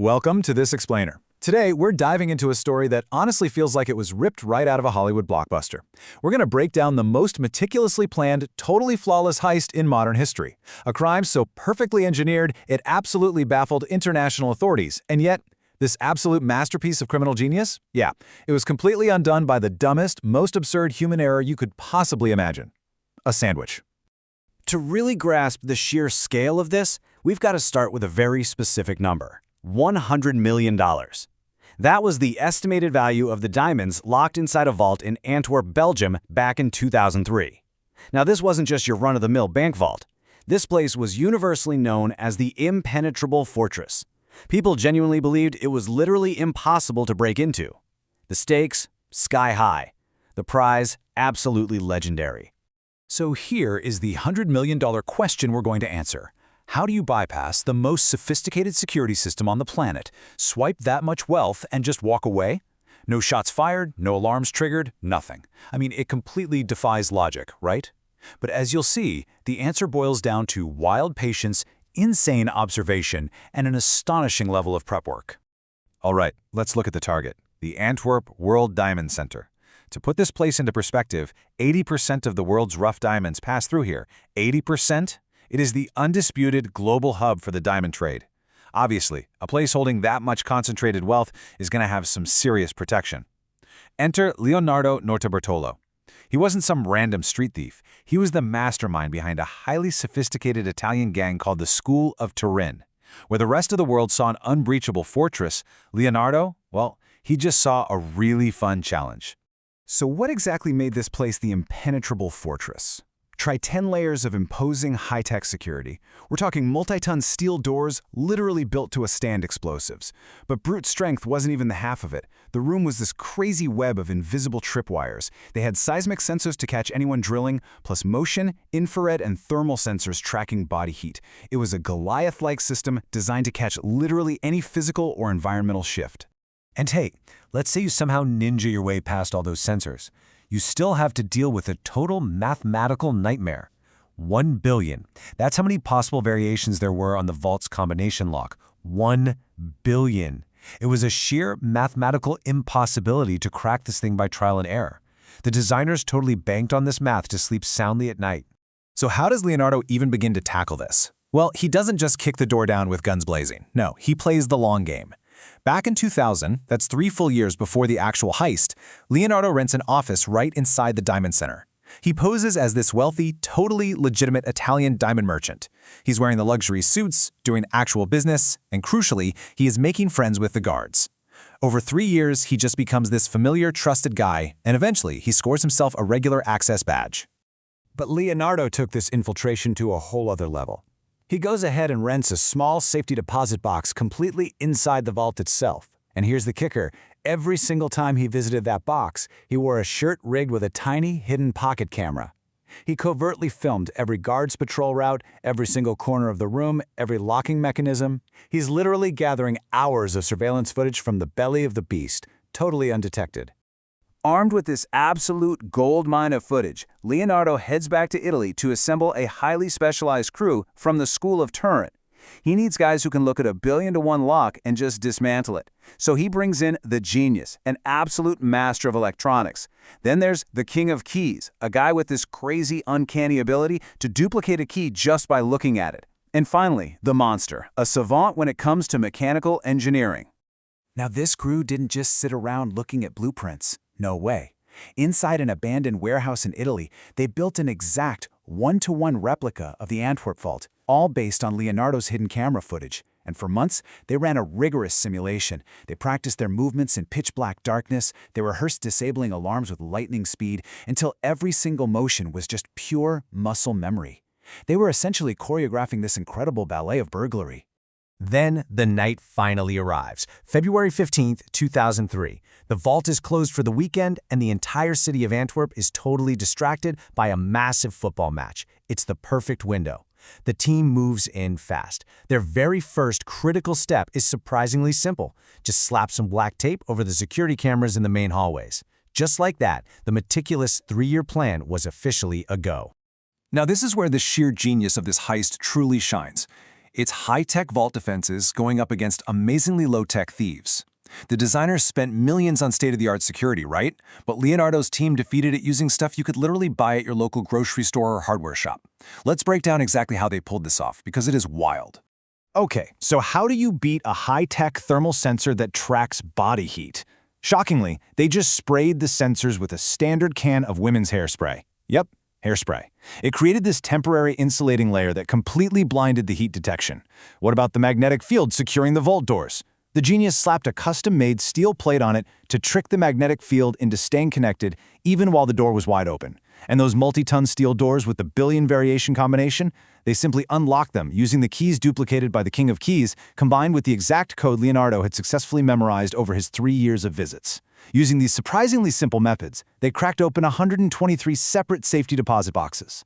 Welcome to This Explainer. Today, we're diving into a story that honestly feels like it was ripped right out of a Hollywood blockbuster. We're going to break down the most meticulously planned, totally flawless heist in modern history. A crime so perfectly engineered, it absolutely baffled international authorities. And yet, this absolute masterpiece of criminal genius? Yeah, it was completely undone by the dumbest, most absurd human error you could possibly imagine. A sandwich. To really grasp the sheer scale of this, we've got to start with a very specific number: $100 million. That was the estimated value of the diamonds locked inside a vault in Antwerp, Belgium back in 2003. Now, this wasn't just your run-of-the-mill bank vault. This place was universally known as the impenetrable fortress. People genuinely believed it was literally impossible to break into. The stakes, sky high. The prize, absolutely legendary. So here is the $100 million question we're going to answer. How do you bypass the most sophisticated security system on the planet, swipe that much wealth, and just walk away? No shots fired, no alarms triggered, nothing. I mean, it completely defies logic, right? But as you'll see, the answer boils down to wild patience, insane observation, and an astonishing level of prep work. All right, let's look at the target, the Antwerp World Diamond Center. To put this place into perspective, 80% of the world's rough diamonds pass through here. 80%? It is the undisputed global hub for the diamond trade. Obviously, a place holding that much concentrated wealth is going to have some serious protection. Enter Leonardo Nortabertolo. He wasn't some random street thief. He was the mastermind behind a highly sophisticated Italian gang called the School of Turin. Where the rest of the world saw an unbreachable fortress, Leonardo, well, he just saw a really fun challenge. So what exactly made this place the impenetrable fortress? Try 10 layers of imposing high-tech security. We're talking multi-ton steel doors literally built to withstand explosives. But brute strength wasn't even the half of it. The room was this crazy web of invisible tripwires. They had seismic sensors to catch anyone drilling, plus motion, infrared, and thermal sensors tracking body heat. It was a Goliath-like system designed to catch literally any physical or environmental shift. And hey, let's say you somehow ninja your way past all those sensors. You still have to deal with a total mathematical nightmare. 1 billion. That's how many possible variations there were on the vault's combination lock. 1 billion. It was a sheer mathematical impossibility to crack this thing by trial and error. The designers totally banked on this math to sleep soundly at night. So how does Leonardo even begin to tackle this? Well, he doesn't just kick the door down with guns blazing. No, he plays the long game. Back in 2000, that's 3 full years before the actual heist, Leonardo rents an office right inside the Diamond Center. He poses as this wealthy, totally legitimate Italian diamond merchant. He's wearing the luxury suits, doing actual business, and crucially, he is making friends with the guards. Over 3 years, he just becomes this familiar, trusted guy, and eventually, he scores himself a regular access badge. But Leonardo took this infiltration to a whole other level. He goes ahead and rents a small safety deposit box completely inside the vault itself. And here's the kicker. Every single time he visited that box, he wore a shirt rigged with a tiny, hidden pocket camera. He covertly filmed every guard's patrol route, every single corner of the room, every locking mechanism. He's literally gathering hours of surveillance footage from the belly of the beast, totally undetected. Armed with this absolute gold mine of footage, Leonardo heads back to Italy to assemble a highly specialized crew from the School of Turin. He needs guys who can look at a 1,000,000,000 lock and just dismantle it. So he brings in the genius, an absolute master of electronics. Then there's the king of keys, a guy with this crazy, uncanny ability to duplicate a key just by looking at it. And finally, the monster, a savant when it comes to mechanical engineering. Now this crew didn't just sit around looking at blueprints. No way. Inside an abandoned warehouse in Italy, they built an exact 1-to-1 replica of the Antwerp vault, all based on Leonardo's hidden camera footage. And for months, they ran a rigorous simulation. They practiced their movements in pitch-black darkness. They rehearsed disabling alarms with lightning speed until every single motion was just pure muscle memory. They were essentially choreographing this incredible ballet of burglary. Then the night finally arrives. February 15th, 2003. The vault is closed for the weekend, and the entire city of Antwerp is totally distracted by a massive football match. It's the perfect window. The team moves in fast. Their very first critical step is surprisingly simple. Just slap some black tape over the security cameras in the main hallways. Just like that, the meticulous 3-year plan was officially a go. Now this is where the sheer genius of this heist truly shines. It's high-tech vault defenses going up against amazingly low-tech thieves. The designers spent millions on state-of-the-art security, right? But Leonardo's team defeated it using stuff you could literally buy at your local grocery store or hardware shop. Let's break down exactly how they pulled this off, because it is wild. Okay, so how do you beat a high-tech thermal sensor that tracks body heat? Shockingly, they just sprayed the sensors with a standard can of women's hairspray. Yep, hairspray. It created this temporary insulating layer that completely blinded the heat detection. What about the magnetic field securing the vault doors? The genius slapped a custom-made steel plate on it to trick the magnetic field into staying connected even while the door was wide open. And those multi-ton steel doors with the billion variation combination, they simply unlocked them using the keys duplicated by the King of Keys, combined with the exact code Leonardo had successfully memorized over his 3 years of visits. Using these surprisingly simple methods, they cracked open 123 separate safety deposit boxes.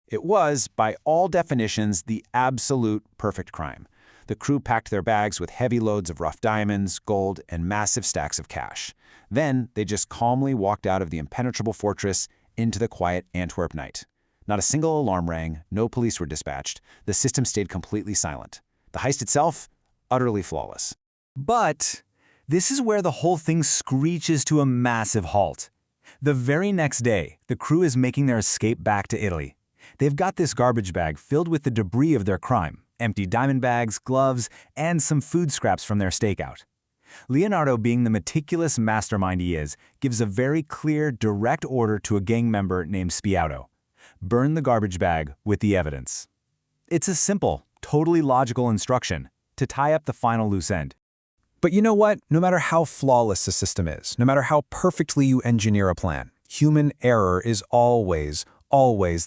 It was, by all definitions, the absolute perfect crime. The crew packed their bags with heavy loads of rough diamonds, gold, and massive stacks of cash. Then they just calmly walked out of the impenetrable fortress into the quiet Antwerp night. Not a single alarm rang, no police were dispatched. The system stayed completely silent. The heist itself, utterly flawless. But this is where the whole thing screeches to a massive halt. The very next day, the crew is making their escape back to Italy. They've got this garbage bag filled with the debris of their crime. Empty diamond bags, gloves, and some food scraps from their stakeout. Leonardo, being the meticulous mastermind he is, gives a very clear, direct order to a gang member named Spiauto. Burn the garbage bag with the evidence. It's a simple, totally logical instruction to tie up the final loose end. But you know what? No matter how flawless the system is, no matter how perfectly you engineer a plan, human error is always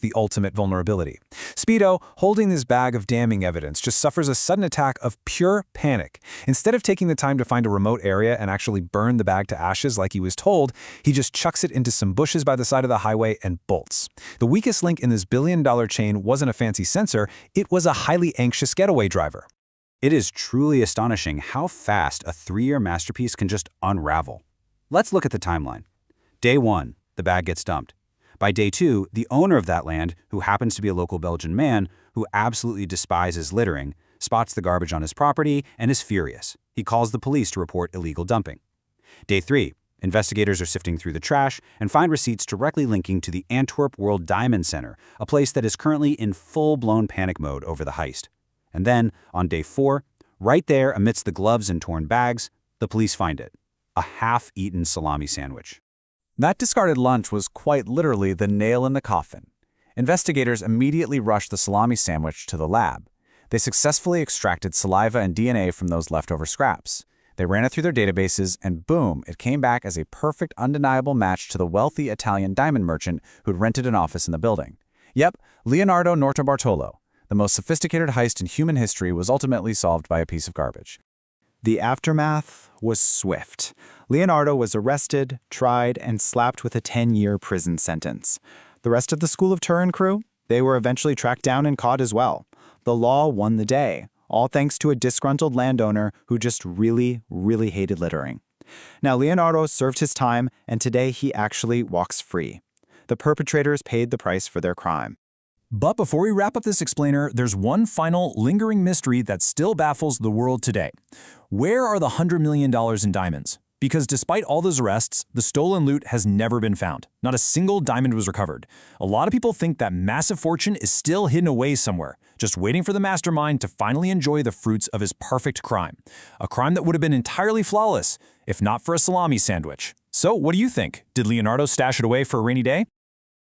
the ultimate vulnerability. Speedo, holding this bag of damning evidence, just suffers a sudden attack of pure panic. Instead of taking the time to find a remote area and actually burn the bag to ashes like he was told, he just chucks it into some bushes by the side of the highway and bolts. The weakest link in this billion-dollar chain wasn't a fancy sensor, it was a highly anxious getaway driver. It is truly astonishing how fast a 3-year masterpiece can just unravel. Let's look at the timeline. Day 1, the bag gets dumped. By day 2, the owner of that land, who happens to be a local Belgian man who absolutely despises littering, spots the garbage on his property and is furious. He calls the police to report illegal dumping. Day 3, investigators are sifting through the trash and find receipts directly linking to the Antwerp World Diamond Center, a place that is currently in full-blown panic mode over the heist. And then, on day 4, right there amidst the gloves and torn bags, the police find it, a half-eaten salami sandwich. That discarded lunch was quite literally the nail in the coffin. Investigators immediately rushed the salami sandwich to the lab. They successfully extracted saliva and DNA from those leftover scraps. They ran it through their databases, and boom, it came back as a perfect, undeniable match to the wealthy Italian diamond merchant who'd rented an office in the building. Yep, Leonardo Notarbartolo. The most sophisticated heist in human history was ultimately solved by a piece of garbage. The aftermath was swift. Leonardo was arrested, tried, and slapped with a 10-year prison sentence. The rest of the School of Turin crew, they were eventually tracked down and caught as well. The law won the day, all thanks to a disgruntled landowner who just really hated littering. Now, Leonardo served his time, and today he actually walks free. The perpetrators paid the price for their crime. But before we wrap up this explainer, there's one final lingering mystery that still baffles the world today. Where are the $100 million in diamonds? Because despite all those arrests, the stolen loot has never been found. Not a single diamond was recovered. A lot of people think that massive fortune is still hidden away somewhere, just waiting for the mastermind to finally enjoy the fruits of his perfect crime. A crime that would have been entirely flawless, if not for a salami sandwich. So what do you think? Did Leonardo stash it away for a rainy day?